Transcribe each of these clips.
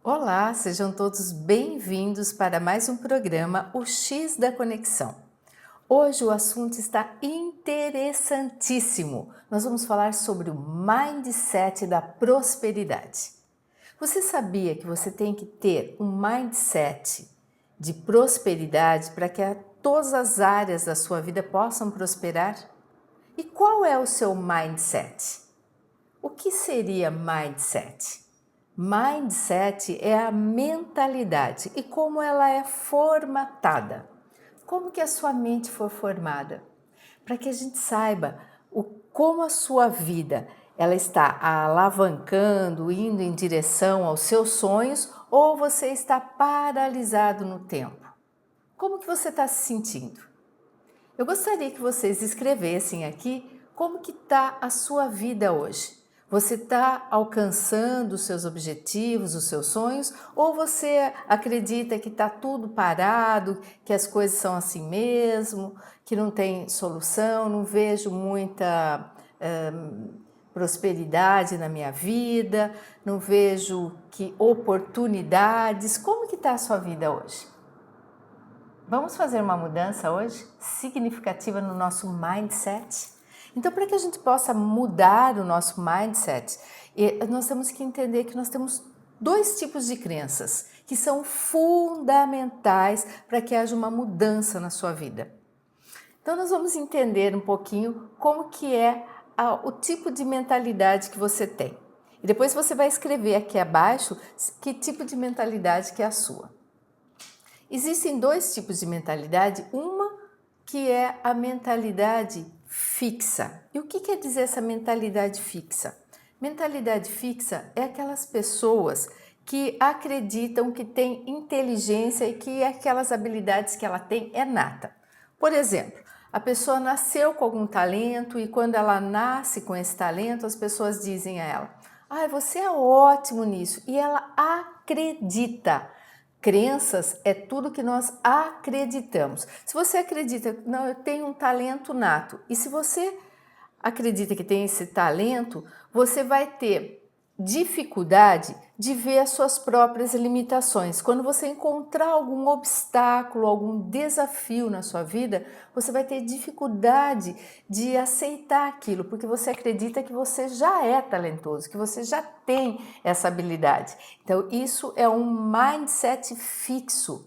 Olá, sejam todos bem-vindos para mais um programa, o X da Conexão. Hoje o assunto está interessantíssimo. Nós vamos falar sobre o mindset da prosperidade. Você sabia que você tem que ter um mindset de prosperidade para que todas as áreas da sua vida possam prosperar? E qual é o seu mindset? O que seria mindset? Mindset é a mentalidade e como ela é formatada. Como que a sua mente foi formada? Para que a gente saiba como a sua vida ela está alavancando, indo em direção aos seus sonhos ou você está paralisado no tempo. Como que você está se sentindo? Eu gostaria que vocês escrevessem aqui como que está a sua vida hoje. Você está alcançando os seus objetivos, os seus sonhos, ou você acredita que está tudo parado, que as coisas são assim mesmo, que não tem solução, não vejo muita prosperidade na minha vida, não vejo que oportunidades. Como que está a sua vida hoje? Vamos fazer uma mudança hoje significativa no nosso mindset? Então, para que a gente possa mudar o nosso mindset, nós temos que entender que nós temos dois tipos de crenças que são fundamentais para que haja uma mudança na sua vida. Então, nós vamos entender um pouquinho como que é o tipo de mentalidade que você tem. E depois você vai escrever aqui abaixo que tipo de mentalidade que é a sua. Existem dois tipos de mentalidade, uma que é a mentalidade fixa. E o que quer dizer essa mentalidade fixa? Mentalidade fixa é aquelas pessoas que acreditam que têm inteligência e que aquelas habilidades que ela tem é nata. Por exemplo, a pessoa nasceu com algum talento e quando ela nasce com esse talento, as pessoas dizem a ela: "Ah, você é ótimo nisso", e ela acredita. Crenças é tudo que nós acreditamos. Se você acredita, não, eu tenho um talento nato, e se você acredita que tem esse talento, você vai ter dificuldade de ver as suas próprias limitações. Quando você encontrar algum obstáculo, algum desafio na sua vida, você vai ter dificuldade de aceitar aquilo, porque você acredita que você já é talentoso, que você já tem essa habilidade. Então, isso é um mindset fixo.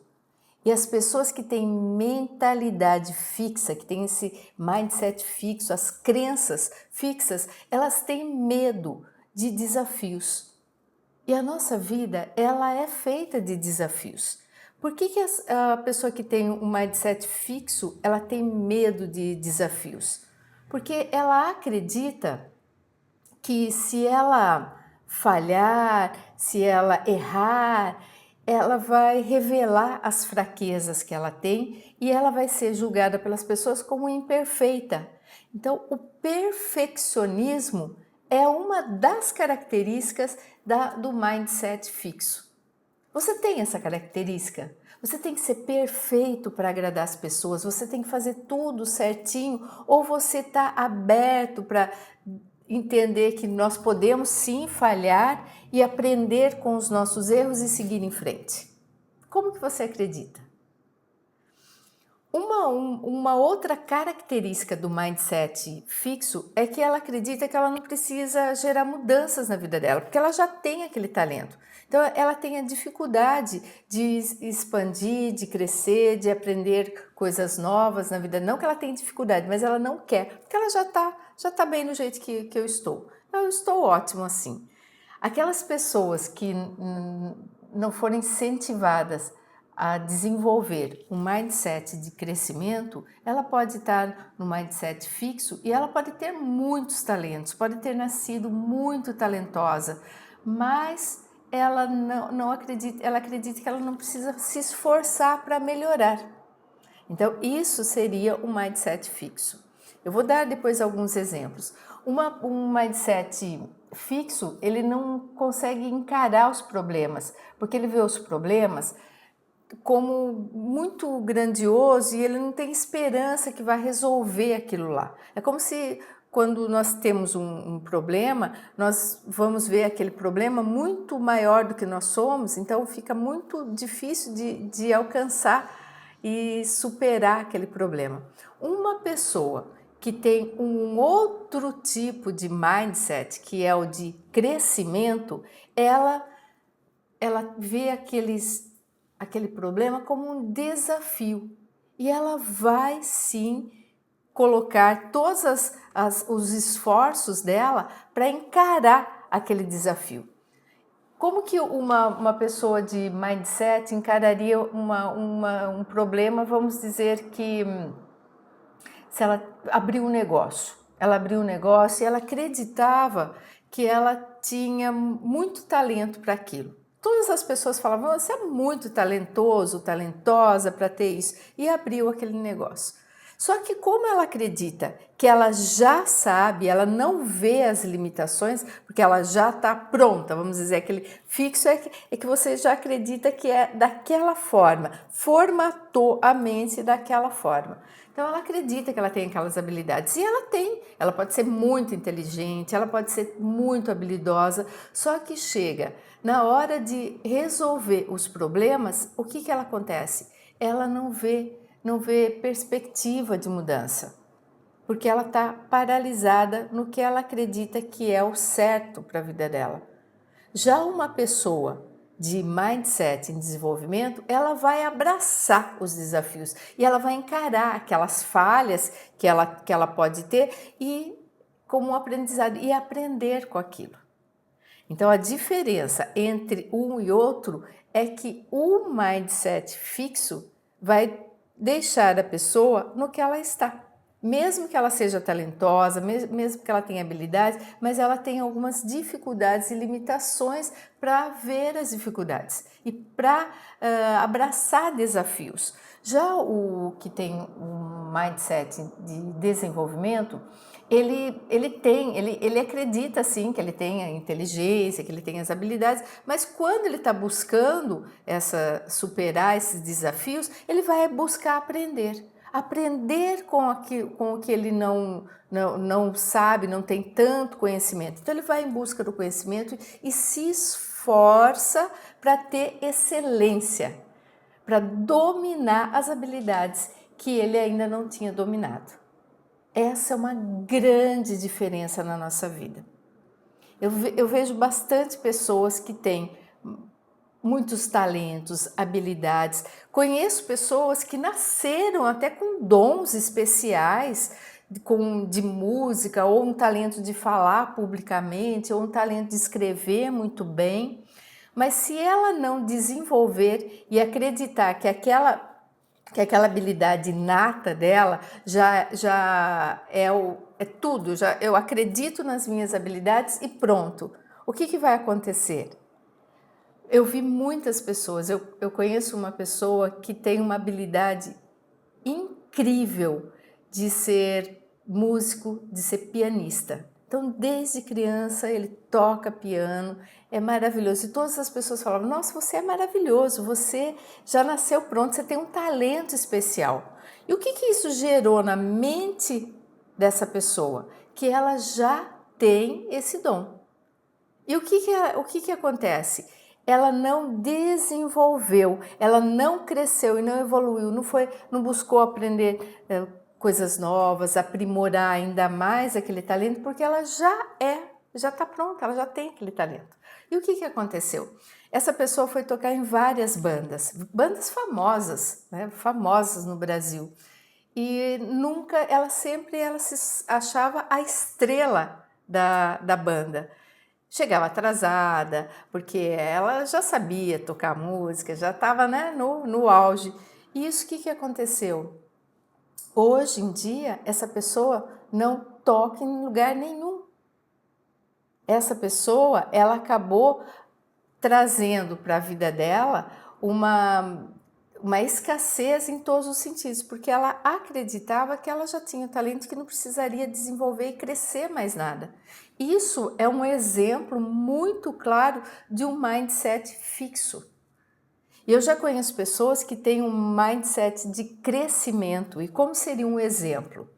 E as pessoas que têm mentalidade fixa, que têm esse mindset fixo, as crenças fixas, elas têm medo de desafios. E a nossa vida, ela é feita de desafios. Por que a pessoa que tem um mindset fixo, ela tem medo de desafios? Porque ela acredita que se ela falhar, se ela errar, ela vai revelar as fraquezas que ela tem e ela vai ser julgada pelas pessoas como imperfeita. Então, o perfeccionismo é uma das características do mindset fixo. Você tem essa característica? Você tem que ser perfeito para agradar as pessoas, você tem que fazer tudo certinho, ou você está aberto para entender que nós podemos sim falhar e aprender com os nossos erros e seguir em frente? Como que você acredita? Uma outra característica do mindset fixo é que ela acredita que ela não precisa gerar mudanças na vida dela, porque ela já tem aquele talento. Então, ela tem a dificuldade de expandir, de crescer, de aprender coisas novas na vida. Não que ela tenha dificuldade, mas ela não quer, porque ela já tá bem do jeito que eu estou. Eu estou ótimo assim. Aquelas pessoas que não forem incentivadas a desenvolver um mindset de crescimento, ela pode estar no mindset fixo e ela pode ter muitos talentos, pode ter nascido muito talentosa, mas ela não acredita, ela acredita que ela não precisa se esforçar para melhorar. Então, isso seria um mindset fixo. Eu vou dar depois alguns exemplos. Um mindset fixo, ele não consegue encarar os problemas, porque ele vê os problemas como muito grandioso e ele não tem esperança que vai resolver aquilo lá. É como se quando nós temos um problema, nós vamos ver aquele problema muito maior do que nós somos, então fica muito difícil de alcançar e superar aquele problema. Uma pessoa que tem um outro tipo de mindset, que é o de crescimento, ela vê aquele problema como um desafio e ela vai sim colocar todos os esforços dela para encarar aquele desafio. Como que uma pessoa de mindset encararia um problema, vamos dizer que se ela abriu um negócio, e ela acreditava que ela tinha muito talento para aquilo. Todas as pessoas falavam, você é muito talentoso, talentosa para ter isso, e abriu aquele negócio. Só que como ela acredita que ela já sabe, ela não vê as limitações, porque ela já está pronta, vamos dizer, aquele fixo é que você já acredita que é daquela forma, formatou a mente daquela forma. Então ela acredita que ela tem aquelas habilidades, e ela tem, ela pode ser muito inteligente, ela pode ser muito habilidosa, só que chega na hora de resolver os problemas, o que ela acontece? Ela não vê perspectiva de mudança, porque ela está paralisada no que ela acredita que é o certo para a vida dela. Já uma pessoa de mindset em desenvolvimento, ela vai abraçar os desafios e ela vai encarar aquelas falhas que ela pode ter e como um aprendizado e aprender com aquilo. Então a diferença entre um e outro é que o mindset fixo vai deixar a pessoa no que ela está. Mesmo que ela seja talentosa, mesmo que ela tenha habilidades, mas ela tem algumas dificuldades e limitações para ver as dificuldades e para abraçar desafios. Já o que tem um mindset de desenvolvimento, ele acredita sim que ele tem a inteligência, que ele tem as habilidades, mas quando ele está buscando superar esses desafios, ele vai buscar aprender com o que ele não sabe, não tem tanto conhecimento. Então ele vai em busca do conhecimento e se esforça para ter excelência, para dominar as habilidades que ele ainda não tinha dominado. Essa é uma grande diferença na nossa vida. Eu vejo bastante pessoas que têm muitos talentos, habilidades. Conheço pessoas que nasceram até com dons especiais de música, ou um talento de falar publicamente, ou um talento de escrever muito bem. Mas se ela não desenvolver e acreditar que aquela habilidade inata dela já é tudo, eu acredito nas minhas habilidades e pronto. O que vai acontecer? Eu vi muitas pessoas, eu conheço uma pessoa que tem uma habilidade incrível de ser músico, de ser pianista. Então, desde criança, ele toca piano, é maravilhoso. E todas as pessoas falavam, nossa, você é maravilhoso, você já nasceu pronto, você tem um talento especial. E o que isso gerou na mente dessa pessoa? Que ela já tem esse dom. E o que acontece? Ela não desenvolveu, ela não cresceu e não evoluiu, não buscou aprender coisas novas, aprimorar ainda mais aquele talento, porque ela já está pronta, ela já tem aquele talento. E o que aconteceu? Essa pessoa foi tocar em várias bandas famosas, né, famosas no Brasil. E ela sempre se achava a estrela da banda. Chegava atrasada, porque ela já sabia tocar música, já estava, né, no auge. E isso, o que aconteceu? Hoje em dia, essa pessoa não toca em lugar nenhum. Essa pessoa, ela acabou trazendo para a vida dela uma escassez em todos os sentidos, porque ela acreditava que ela já tinha talento, que não precisaria desenvolver e crescer mais nada. Isso é um exemplo muito claro de um mindset fixo. E eu já conheço pessoas que têm um mindset de crescimento. E como seria um exemplo?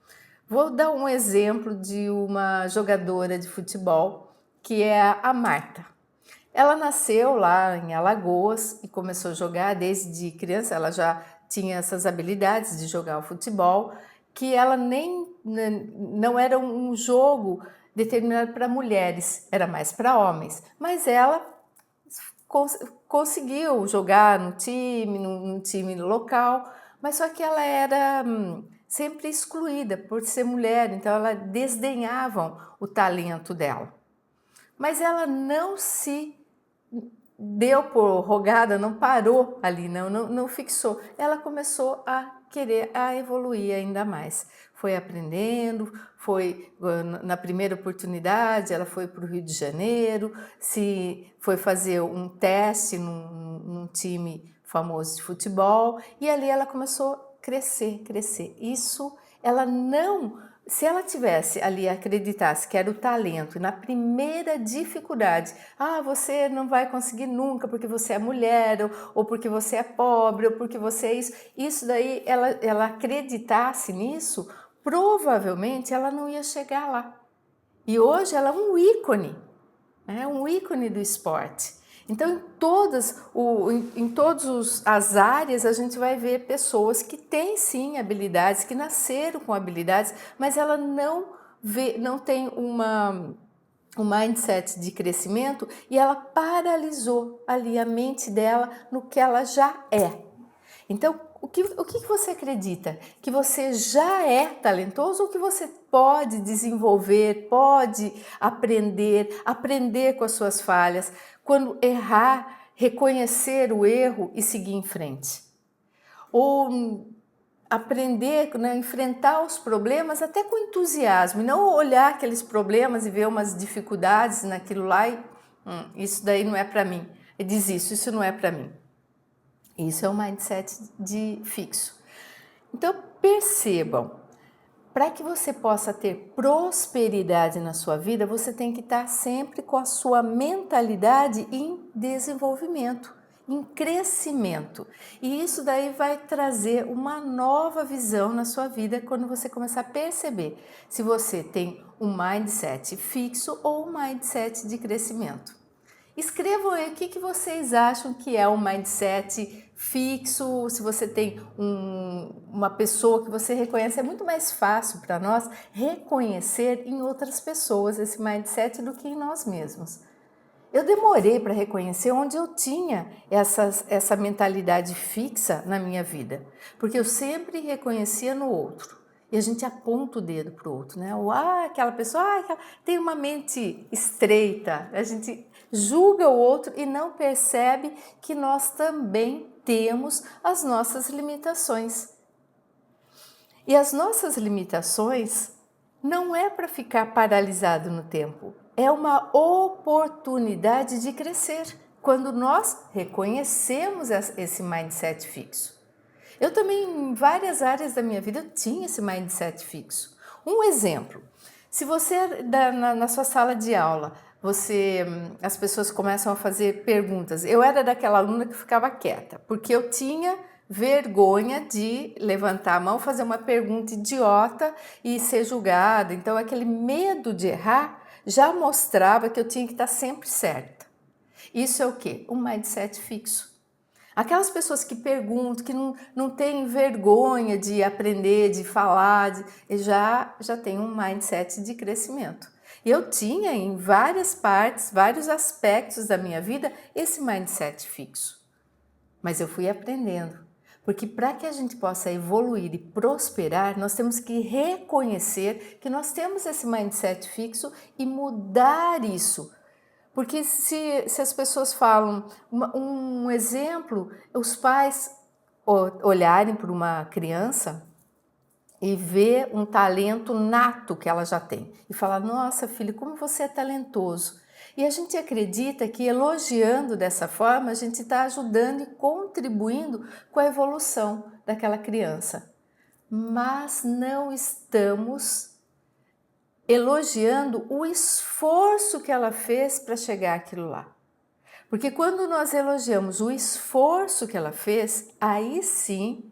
Vou dar um exemplo de uma jogadora de futebol, que é a Marta. Ela nasceu lá em Alagoas e começou a jogar desde criança, ela já tinha essas habilidades de jogar o futebol, que ela não era um jogo determinado para mulheres, era mais para homens, mas ela conseguiu jogar no time, num time local, mas só que ela era sempre excluída por ser mulher, então ela desdenhavam o talento dela. Mas ela não se deu por rogada, não parou ali, não fixou. Ela começou a querer evoluir ainda mais. Foi aprendendo, foi na primeira oportunidade, ela foi para o Rio de Janeiro, foi fazer um teste num time famoso de futebol e ali ela começou a crescer. Isso ela não. Se ela tivesse ali, acreditasse que era o talento, e na primeira dificuldade, você não vai conseguir nunca porque você é mulher, ou porque você é pobre, ou porque você é isso daí, ela acreditasse nisso, provavelmente ela não ia chegar lá. E hoje ela é um ícone, né? Um ícone do esporte. Então, em todas as áreas, a gente vai ver pessoas que têm sim habilidades, que nasceram com habilidades, mas ela não tem um mindset de crescimento e ela paralisou ali a mente dela no que ela já é. Então, o que você acredita? Que você já é talentoso ou que você pode desenvolver, pode aprender com as suas falhas, quando errar, reconhecer o erro e seguir em frente? Ou aprender, né, enfrentar os problemas até com entusiasmo, e não olhar aqueles problemas e ver umas dificuldades naquilo lá e isso daí não é para mim, e desisto, isso não é para mim. Isso é um mindset de fixo. Então percebam, para que você possa ter prosperidade na sua vida, você tem que estar sempre com a sua mentalidade em desenvolvimento, em crescimento. E isso daí vai trazer uma nova visão na sua vida quando você começar a perceber se você tem um mindset fixo ou um mindset de crescimento. Escrevam aí o que vocês acham que é um mindset fixo, se você tem uma pessoa que você reconhece, é muito mais fácil para nós reconhecer em outras pessoas esse mindset do que em nós mesmos. Eu demorei para reconhecer onde eu tinha essa mentalidade fixa na minha vida, porque eu sempre reconhecia no outro. E a gente aponta o dedo para o outro, né? Aquela pessoa tem uma mente estreita. A gente julga o outro e não percebe que nós também temos as nossas limitações. E as nossas limitações não é para ficar paralisado no tempo, é uma oportunidade de crescer quando nós reconhecemos esse mindset fixo. Eu também, em várias áreas da minha vida, eu tinha esse mindset fixo. Um exemplo, se você, na sua sala de aula, as pessoas começam a fazer perguntas. Eu era daquela aluna que ficava quieta, porque eu tinha vergonha de levantar a mão, fazer uma pergunta idiota e ser julgada. Então, aquele medo de errar já mostrava que eu tinha que estar sempre certa. Isso é o quê? Um mindset fixo. Aquelas pessoas que perguntam, que não têm vergonha de aprender, de falar, já têm um mindset de crescimento. Eu tinha em várias partes, vários aspectos da minha vida, esse mindset fixo. Mas eu fui aprendendo. Porque para que a gente possa evoluir e prosperar, nós temos que reconhecer que nós temos esse mindset fixo e mudar isso. Porque se as pessoas falam, um exemplo, os pais olharem para uma criança e ver um talento nato que ela já tem e falar, nossa filho, como você é talentoso. E a gente acredita que elogiando dessa forma, a gente está ajudando e contribuindo com a evolução daquela criança. Mas não estamos elogiando o esforço que ela fez para chegar àquilo lá. Porque quando nós elogiamos o esforço que ela fez, aí sim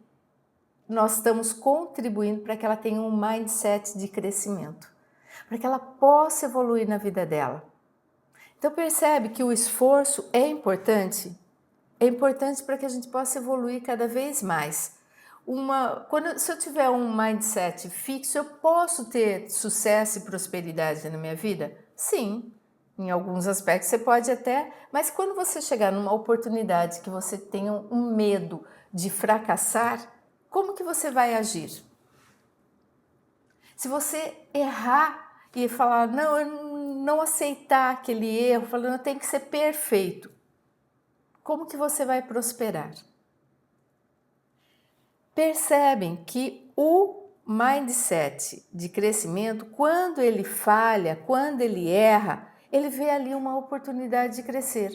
nós estamos contribuindo para que ela tenha um mindset de crescimento, para que ela possa evoluir na vida dela. Então percebe que o esforço é importante? É importante para que a gente possa evoluir cada vez mais. Se eu tiver um mindset fixo, eu posso ter sucesso e prosperidade na minha vida? Sim, em alguns aspectos você pode até, mas quando você chegar numa oportunidade que você tenha um medo de fracassar, como que você vai agir? Se você errar e falar, não, eu não aceitar aquele erro, falando, eu tenho que ser perfeito, como que você vai prosperar? Percebem que o mindset de crescimento, quando ele falha, quando ele erra, ele vê ali uma oportunidade de crescer.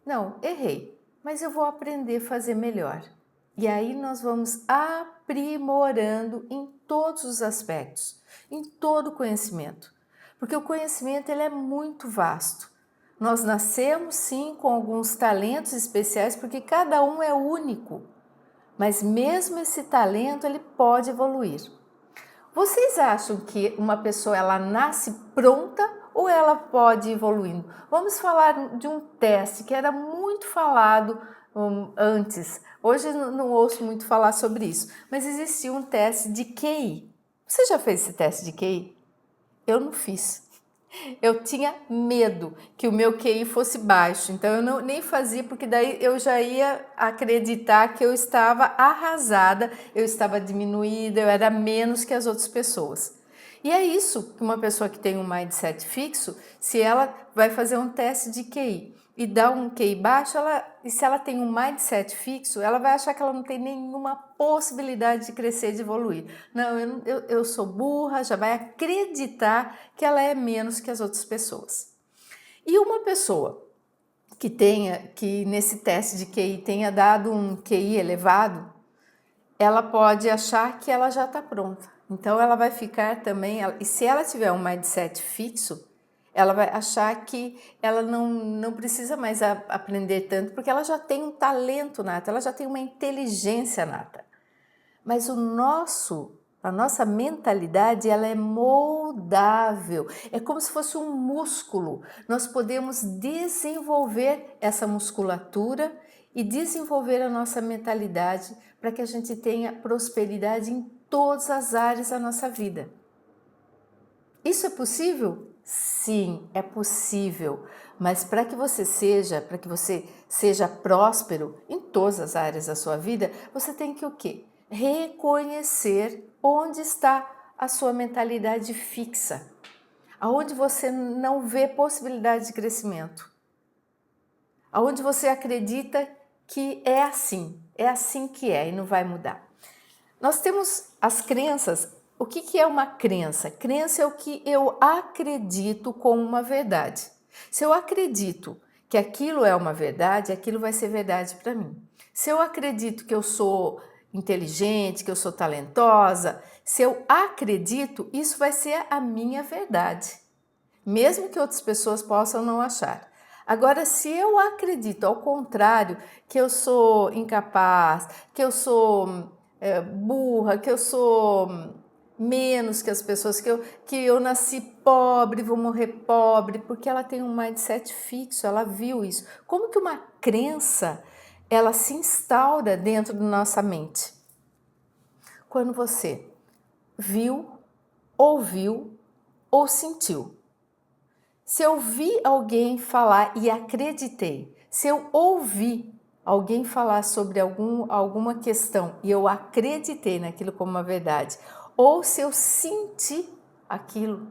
Não, errei, mas eu vou aprender a fazer melhor. E aí nós vamos aprimorando em todos os aspectos, em todo o conhecimento. Porque o conhecimento ele é muito vasto. Nós nascemos sim com alguns talentos especiais, porque cada um é único. Mas mesmo esse talento ele pode evoluir. Vocês acham que uma pessoa ela nasce pronta ou ela pode ir evoluindo? Vamos falar de um teste que era muito falado antes. Hoje não ouço muito falar sobre isso, mas existia um teste de QI. Você já fez esse teste de QI? Eu não fiz. Eu tinha medo que o meu QI fosse baixo, então eu nem fazia, porque daí eu já ia acreditar que eu estava arrasada, eu estava diminuída, eu era menos que as outras pessoas. E é isso que uma pessoa que tem um mindset fixo, se ela vai fazer um teste de QI e dá um QI baixo, e se ela tem um mindset fixo, ela vai achar que ela não tem nenhuma possibilidade de crescer, de evoluir. Não, eu sou burra, já vai acreditar que ela é menos que as outras pessoas. E uma pessoa que nesse teste de QI tenha dado um QI elevado, ela pode achar que ela já está pronta. Então ela vai ficar também, e se ela tiver um mindset fixo, ela vai achar que ela não precisa mais aprender tanto, porque ela já tem um talento nato, ela já tem uma inteligência nata. Mas a nossa mentalidade, ela é moldável, é como se fosse um músculo. Nós podemos desenvolver essa musculatura e desenvolver a nossa mentalidade para que a gente tenha prosperidade em todas as áreas da nossa vida. Isso é possível? Sim, é possível. Mas para que você seja próspero em todas as áreas da sua vida, você tem que o quê? Reconhecer onde está a sua mentalidade fixa, aonde você não vê possibilidade de crescimento, aonde você acredita que é assim que é e não vai mudar. Nós temos as crenças. O que é uma crença? Crença é o que eu acredito como uma verdade. Se eu acredito que aquilo é uma verdade, aquilo vai ser verdade para mim. Se eu acredito que eu sou inteligente, que eu sou talentosa, se eu acredito, isso vai ser a minha verdade, mesmo que outras pessoas possam não achar. Agora, se eu acredito ao contrário, que eu sou incapaz, que eu sou burra, que eu sou menos que as pessoas, que eu nasci pobre, vou morrer pobre, porque ela tem um mindset fixo, ela viu isso. Como que uma crença, ela se instaura dentro da nossa mente? Quando você viu, ouviu ou sentiu. Se eu vi alguém falar e acreditei, se eu ouvi alguém falar sobre alguma questão e eu acreditei naquilo como uma verdade, ou se eu senti aquilo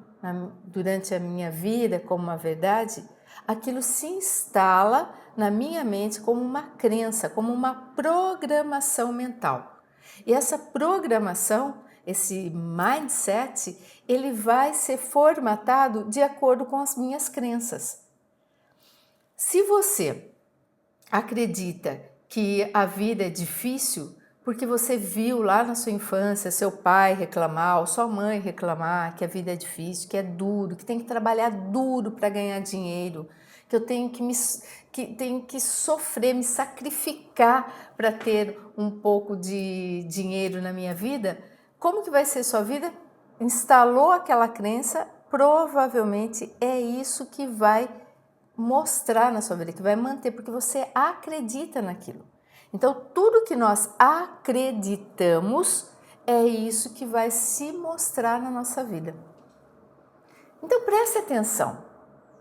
durante a minha vida como uma verdade, aquilo se instala na minha mente como uma crença, como uma programação mental. E essa programação, esse mindset, ele vai ser formatado de acordo com as minhas crenças. Se você acredita que a vida é difícil, porque você viu lá na sua infância seu pai reclamar ou sua mãe reclamar que a vida é difícil, que é duro, que tem que trabalhar duro para ganhar dinheiro, que eu tenho que sofrer, me sacrificar para ter um pouco de dinheiro na minha vida. Como que vai ser sua vida? Instalou aquela crença, provavelmente é isso que vai mostrar na sua vida, que vai manter, porque você acredita naquilo. Então, tudo que nós acreditamos é isso que vai se mostrar na nossa vida. Então, preste atenção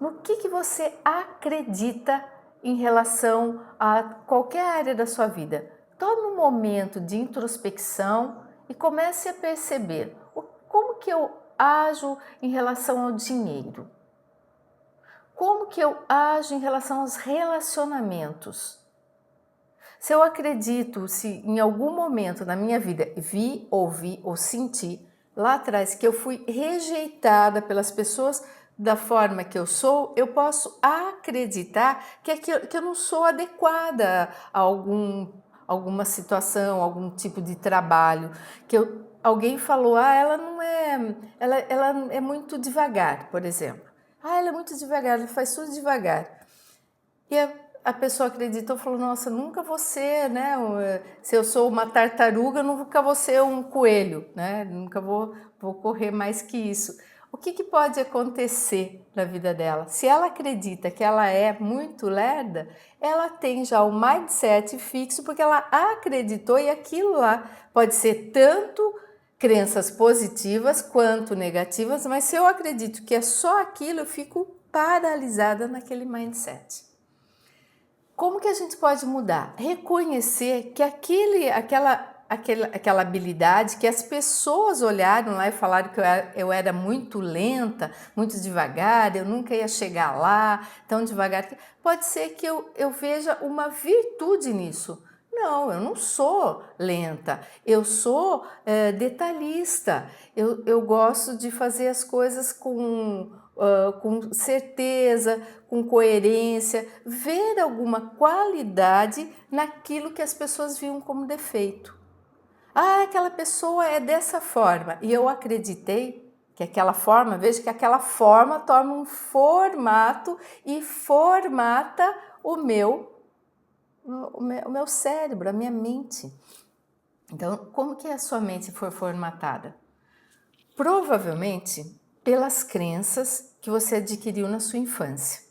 no que você acredita em relação a qualquer área da sua vida. Tome um momento de introspecção e comece a perceber como que eu ajo em relação ao dinheiro. Como que eu ajo em relação aos relacionamentos? Se eu acredito, se em algum momento na minha vida vi, ouvi ou senti lá atrás que eu fui rejeitada pelas pessoas da forma que eu sou, eu posso acreditar que eu não sou adequada a alguma situação, algum tipo de trabalho, alguém falou, ela não é, ela é muito devagar, por exemplo. Ela é muito devagar, ela faz tudo devagar. E a pessoa acreditou, falou, nossa, nunca vou ser, né? Se eu sou uma tartaruga, nunca vou ser um coelho, né? Nunca vou correr mais que isso. O que pode acontecer na vida dela? Se ela acredita que ela é muito lerda, ela tem já o mindset fixo, porque ela acreditou e aquilo lá pode ser tanto crenças positivas quanto negativas, mas se eu acredito que é só aquilo, eu fico paralisada naquele mindset. Como que a gente pode mudar? Reconhecer que aquela habilidade que as pessoas olharam lá e falaram que eu era muito lenta, muito devagar, eu nunca ia chegar lá, tão devagar. Pode ser que eu veja uma virtude nisso. Não, eu não sou lenta, eu sou detalhista, eu gosto de fazer as coisas com certeza, com coerência, ver alguma qualidade naquilo que as pessoas viam como defeito. Aquela pessoa é dessa forma, e eu acreditei que aquela forma, veja que aquela forma toma um formato e formata o meu cérebro, a minha mente. Então, como que a sua mente foi formatada? Provavelmente pelas crenças que você adquiriu na sua infância.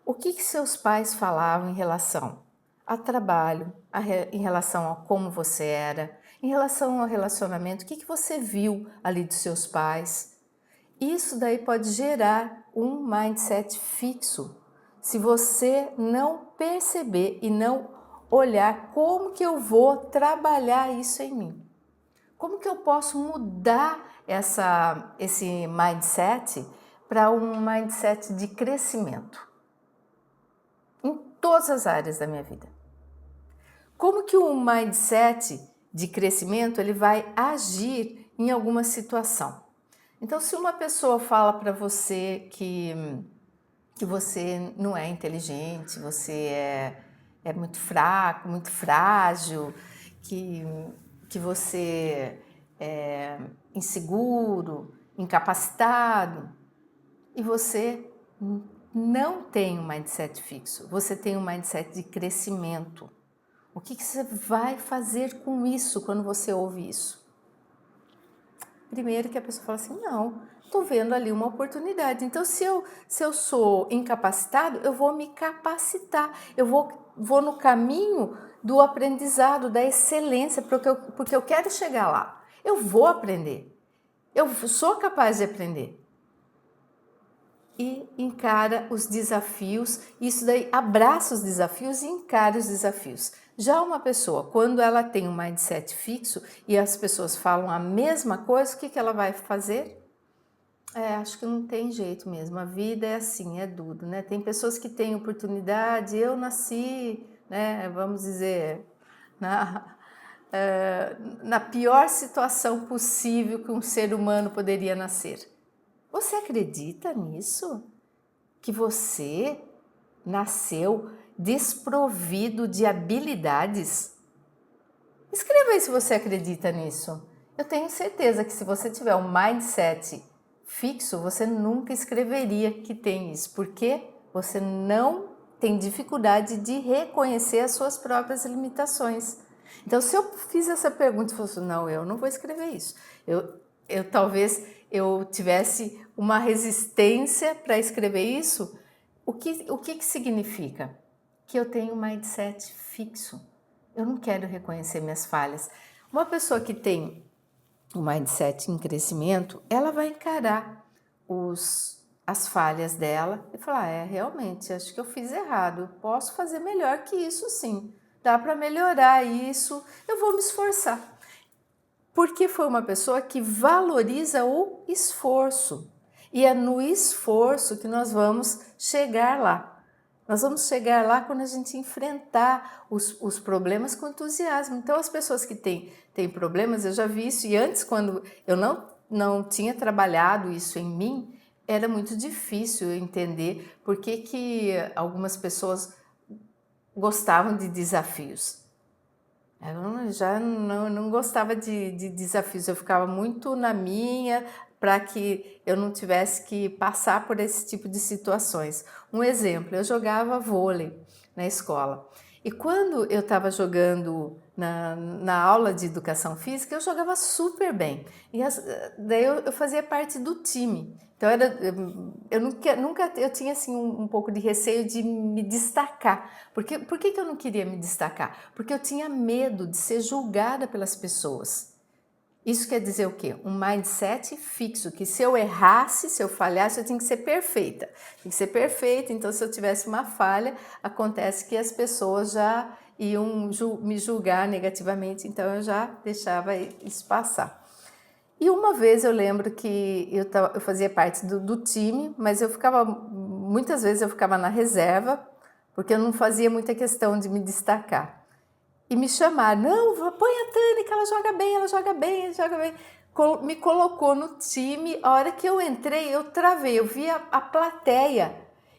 O que seus pais falavam em relação a trabalho, em relação a como você era, em relação ao relacionamento, o que você viu ali dos seus pais? Isso daí pode gerar um mindset fixo. Se você não perceber e não olhar como que eu vou trabalhar isso em mim. Como que eu posso mudar esse mindset para um mindset de crescimento em todas as áreas da minha vida? Como que o mindset de crescimento ele vai agir em alguma situação? Então, se uma pessoa fala para você que você não é inteligente, você é muito fraco, muito frágil, que você é inseguro, incapacitado, e você não tem um mindset fixo, você tem um mindset de crescimento. O que você vai fazer com isso quando você ouve isso? Primeiro que a pessoa fala assim, não, estou vendo ali uma oportunidade. Então, se eu sou incapacitado, eu vou me capacitar, eu vou no caminho do aprendizado, da excelência, porque eu quero chegar lá. Eu vou aprender, eu sou capaz de aprender. E encara os desafios, isso daí, abraça os desafios e encara os desafios. Já uma pessoa, quando ela tem um mindset fixo e as pessoas falam a mesma coisa, o que ela vai fazer? Acho que não tem jeito mesmo, a vida é assim, é duro, né? Tem pessoas que têm oportunidade, eu nasci, né, vamos dizer, na pior situação possível que um ser humano poderia nascer. Você acredita nisso? Que você nasceu desprovido de habilidades? Escreva aí se você acredita nisso. Eu tenho certeza que se você tiver um mindset fixo, você nunca escreveria que tem isso. Por quê? você não tem dificuldade de reconhecer as suas próprias limitações. Então, se eu fiz essa pergunta e fosse, não, eu não vou escrever isso. Talvez eu tivesse uma resistência para escrever isso. O que significa? Que eu tenho um mindset fixo. Eu não quero reconhecer minhas falhas. Uma pessoa que tem um mindset em crescimento, ela vai encarar as falhas dela e falar, realmente, acho que eu fiz errado, eu posso fazer melhor que isso sim, dá para melhorar isso, eu vou me esforçar. Porque foi uma pessoa que valoriza o esforço. E é no esforço que nós vamos chegar lá. Nós vamos chegar lá quando a gente enfrentar os problemas com entusiasmo. Então, as pessoas que têm problemas, eu já vi isso, e antes, quando eu não tinha trabalhado isso em mim, era muito difícil entender por que algumas pessoas gostavam de desafios. Eu já não gostava de desafios, eu ficava muito na minha para que eu não tivesse que passar por esse tipo de situações. Um exemplo, eu jogava vôlei na escola e quando eu estava jogando na aula de educação física, eu jogava super bem. E daí eu fazia parte do time. Então eu nunca eu tinha assim um pouco de receio de me destacar. Por que eu não queria me destacar? Porque eu tinha medo de ser julgada pelas pessoas. Isso quer dizer o quê? Um mindset fixo, que se eu errasse, se eu falhasse, eu tinha que ser perfeita. Tem que ser perfeita, então se eu tivesse uma falha, acontece que as pessoas já iam me julgar negativamente, então eu já deixava isso passar. E uma vez eu lembro que eu fazia parte do time, mas muitas vezes eu ficava na reserva, porque eu não fazia muita questão de me destacar. E me chamaram, não, põe a Tânia que ela joga bem, ela joga bem, ela joga bem. Me colocou no time, a hora que eu entrei, eu travei, eu vi a plateia,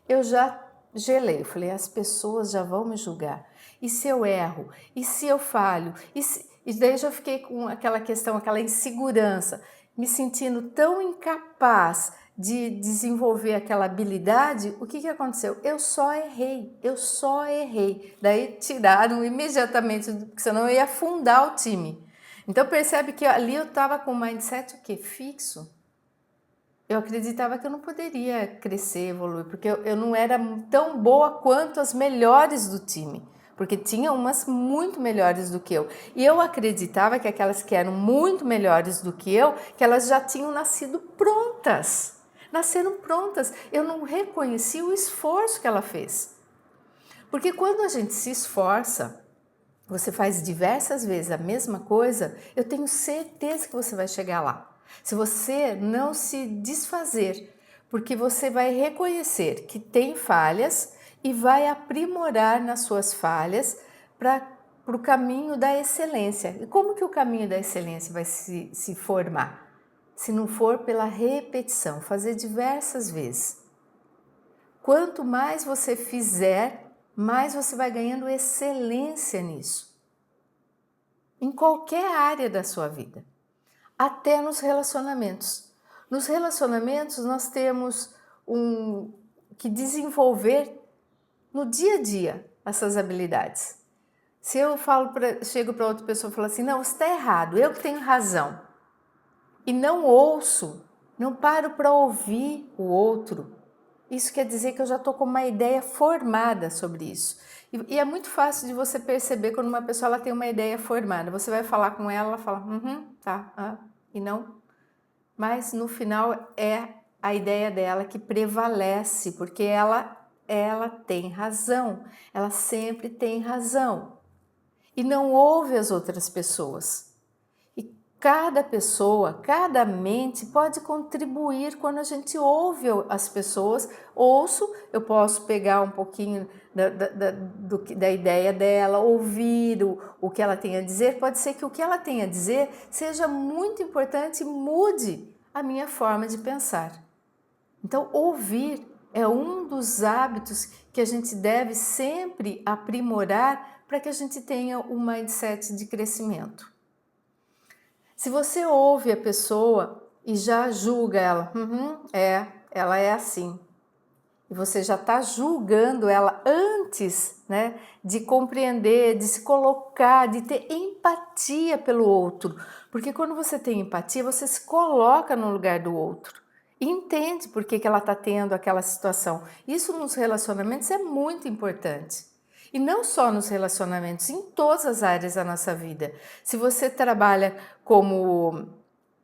eu já gelei, eu falei, as pessoas já vão me julgar. E se eu erro? E se eu falho? E daí eu já fiquei com aquela questão, aquela insegurança, me sentindo tão incapaz de desenvolver aquela habilidade. O que aconteceu? Eu só errei. Daí tiraram imediatamente, porque senão eu ia afundar o time. Então percebe que ali eu estava com o mindset o quê? Fixo. Eu acreditava que eu não poderia crescer, evoluir, porque eu não era tão boa quanto as melhores do time, porque tinha umas muito melhores do que eu. E eu acreditava que aquelas que eram muito melhores do que eu, que elas já tinham nascido prontas. Nasceram prontas. Eu não reconheci o esforço que ela fez. Porque quando a gente se esforça, você faz diversas vezes a mesma coisa, eu tenho certeza que você vai chegar lá. Se você não se desfazer, porque você vai reconhecer que tem falhas e vai aprimorar nas suas falhas para o caminho da excelência. E como que o caminho da excelência vai se formar? Se não for pela repetição, fazer diversas vezes. Quanto mais você fizer, mais você vai ganhando excelência nisso. Em qualquer área da sua vida, até nos relacionamentos. Nos relacionamentos nós temos que desenvolver no dia a dia essas habilidades. Se eu chego para outra pessoa e falo assim, não, você está errado, eu que tenho razão, e não ouço, não paro para ouvir o outro, isso quer dizer que eu já estou com uma ideia formada sobre isso. E é muito fácil de você perceber quando uma pessoa ela tem uma ideia formada. Você vai falar com ela, ela fala, tá, e não. Mas no final é a ideia dela que prevalece, porque ela tem razão, ela sempre tem razão. E não ouve as outras pessoas. Cada pessoa, cada mente pode contribuir quando a gente ouve as pessoas. Eu posso pegar um pouquinho da ideia dela, ouvir o que ela tem a dizer. Pode ser que o que ela tem a dizer seja muito importante e mude a minha forma de pensar. Então, ouvir é um dos hábitos que a gente deve sempre aprimorar para que a gente tenha um mindset de crescimento. Se você ouve a pessoa e já julga ela, ela é assim. E você já está julgando ela antes, né, de compreender, de se colocar, de ter empatia pelo outro. Porque quando você tem empatia, você se coloca no lugar do outro e entende por que ela está tendo aquela situação. Isso nos relacionamentos é muito importante. E não só nos relacionamentos, em todas as áreas da nossa vida. Se você trabalha como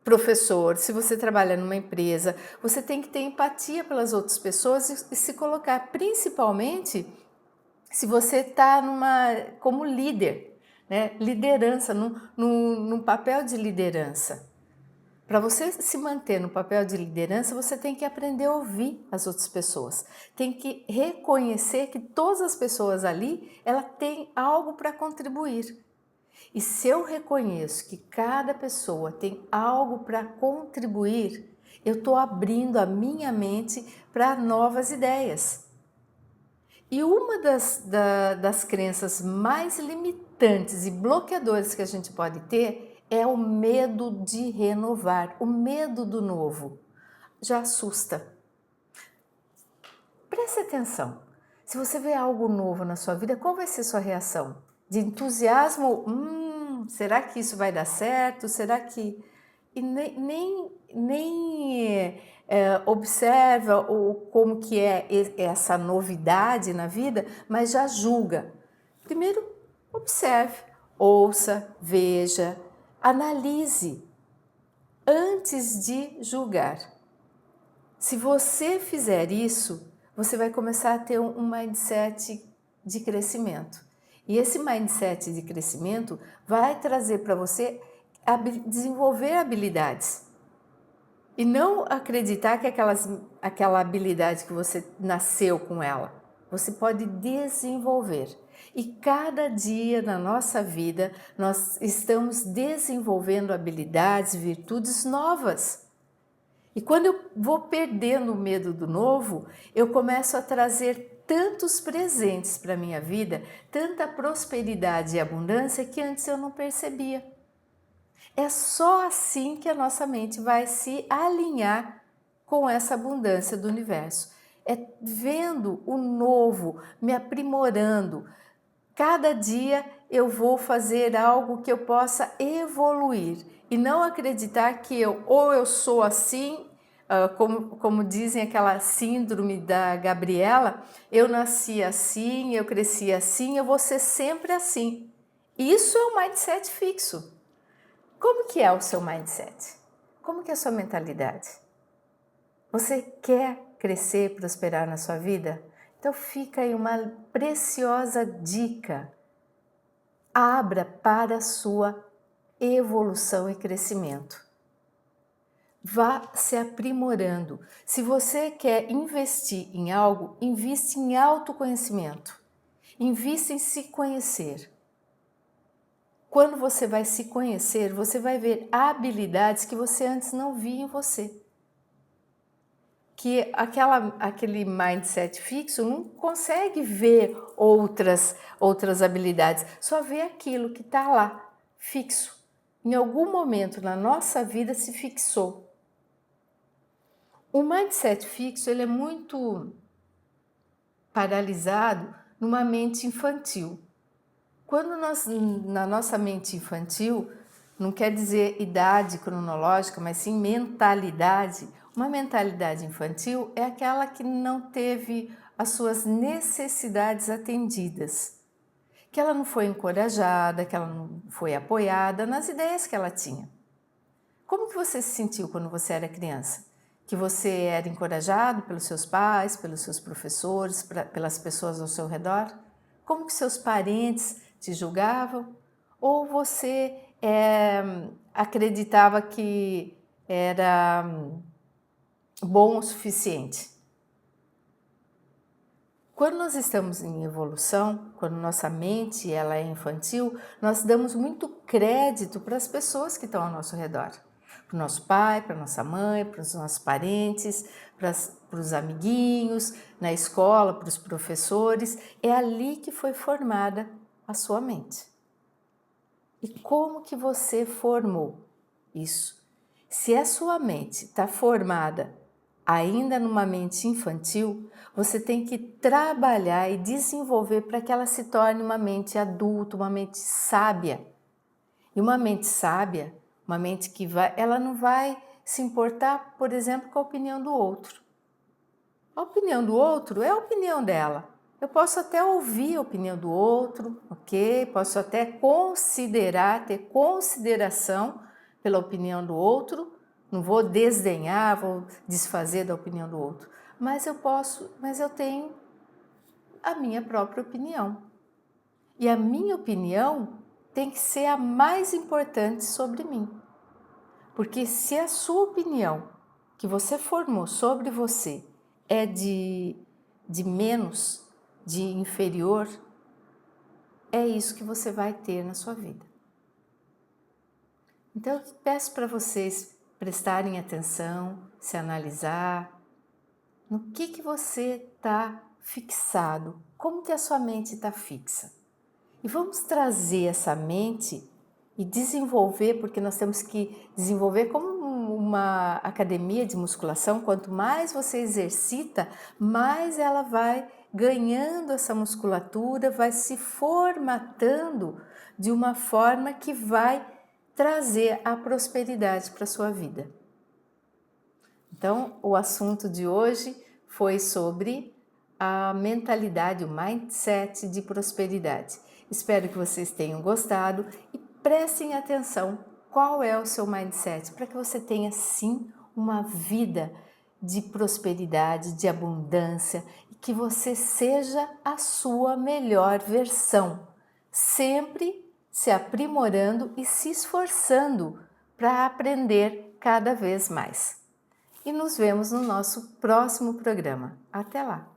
professor, se você trabalha numa empresa, você tem que ter empatia pelas outras pessoas e se colocar, principalmente se você está como líder, né? Liderança, num papel de liderança. Para você se manter no papel de liderança, você tem que aprender a ouvir as outras pessoas. Tem que reconhecer que todas as pessoas ali, ela tem algo para contribuir. E se eu reconheço que cada pessoa tem algo para contribuir, eu estou abrindo a minha mente para novas ideias. E uma das crenças mais limitantes e bloqueadoras que a gente pode ter é o medo de renovar, o medo do novo. Já assusta. Preste atenção. Se você vê algo novo na sua vida, qual vai ser sua reação? De entusiasmo? Será que isso vai dar certo? Será que... E nem observa como que é essa novidade na vida, mas já julga. Primeiro, observe, ouça, veja, analise antes de julgar. Se você fizer isso, você vai começar a ter um mindset de crescimento. E esse mindset de crescimento vai trazer para você desenvolver habilidades. E não acreditar que aquela habilidade que você nasceu com ela, você pode desenvolver. E cada dia na nossa vida, nós estamos desenvolvendo habilidades, virtudes novas. E quando eu vou perdendo o medo do novo, eu começo a trazer tantos presentes para a minha vida, tanta prosperidade e abundância que antes eu não percebia. É só assim que a nossa mente vai se alinhar com essa abundância do universo. É vendo o novo, me aprimorando. Cada dia eu vou fazer algo que eu possa evoluir e não acreditar que eu sou assim, como dizem aquela síndrome da Gabriela, eu nasci assim, eu cresci assim, eu vou ser sempre assim. Isso é um mindset fixo. Como que é o seu mindset? Como que é a sua mentalidade? Você quer crescer, prosperar na sua vida? Então fica aí uma preciosa dica. Abra para a sua evolução e crescimento. Vá se aprimorando. Se você quer investir em algo, invista em autoconhecimento. Invista em se conhecer. Quando você vai se conhecer, você vai ver habilidades que você antes não via em você. Que aquele mindset fixo não consegue ver outras habilidades, só vê aquilo que está lá, fixo. Em algum momento na nossa vida se fixou. O mindset fixo ele é muito paralisado numa mente infantil. Quando na nossa mente infantil, não quer dizer idade cronológica, mas sim mentalidade. Uma mentalidade infantil é aquela que não teve as suas necessidades atendidas, que ela não foi encorajada, que ela não foi apoiada nas ideias que ela tinha. Como que você se sentiu quando você era criança? Que você era encorajado pelos seus pais, pelos seus professores, pelas pessoas ao seu redor? Como que seus parentes te julgavam? Ou você acreditava que era bom o suficiente? Quando nós estamos em evolução, quando nossa mente ela é infantil, nós damos muito crédito para as pessoas que estão ao nosso redor. Para o nosso pai, para a nossa mãe, para os nossos parentes, para os amiguinhos, na escola, para os professores. É ali que foi formada a sua mente. E como que você formou isso? Se a sua mente está formada ainda numa mente infantil, você tem que trabalhar e desenvolver para que ela se torne uma mente adulta, uma mente sábia. E uma mente sábia, uma mente que ela não vai se importar, por exemplo, com a opinião do outro. A opinião do outro é a opinião dela. Eu posso até ouvir a opinião do outro, ok? Posso até considerar, ter consideração pela opinião do outro. Não vou desdenhar, vou desfazer da opinião do outro. Mas eu tenho a minha própria opinião. E a minha opinião tem que ser a mais importante sobre mim. Porque se a sua opinião que você formou sobre você é de menos, de inferior, é isso que você vai ter na sua vida. Então eu peço para vocês prestarem atenção, se analisar, no que você está fixado, como que a sua mente está fixa. E vamos trazer essa mente e desenvolver, porque nós temos que desenvolver como uma academia de musculação. Quanto mais você exercita, mais ela vai ganhando essa musculatura, vai se formatando de uma forma que vai trazer a prosperidade para a sua vida. Então, o assunto de hoje foi sobre a mentalidade, o mindset de prosperidade. Espero que vocês tenham gostado e prestem atenção qual é o seu mindset para que você tenha sim uma vida de prosperidade, de abundância e que você seja a sua melhor versão, sempre se aprimorando e se esforçando para aprender cada vez mais. E nos vemos no nosso próximo programa. Até lá!